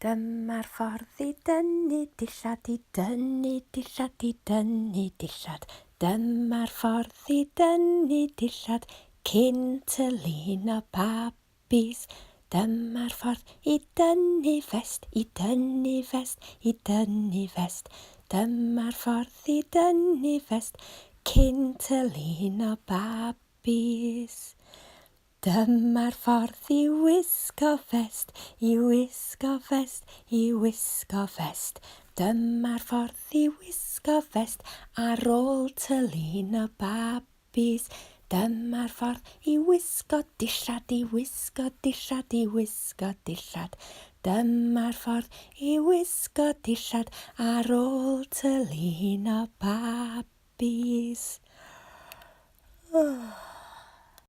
Dyma'r ffordd i dynnu dillad, i dynnu dillad, i dynnu dillad. Dyma'r ffordd i dynnu dillad, cyn tyluno babis. Dyma'r ffordd i dynnu fest, i dynnu fest, i dynnu fest. Dyma'r ffordd i dynnu fest, cyn tyluno babis. Dyma'r ffordd i wisgo fest, i wisgo fest, i wisgo fest. Dyma'r ffordd i wisgo fest ar ôl tyluno babis. Dyma'r ffordd i wisgo dillad, i wisgo dillad, i wisgo dillad. Dyma'r ffordd i wisgo dillad ar ôl tyluno babis.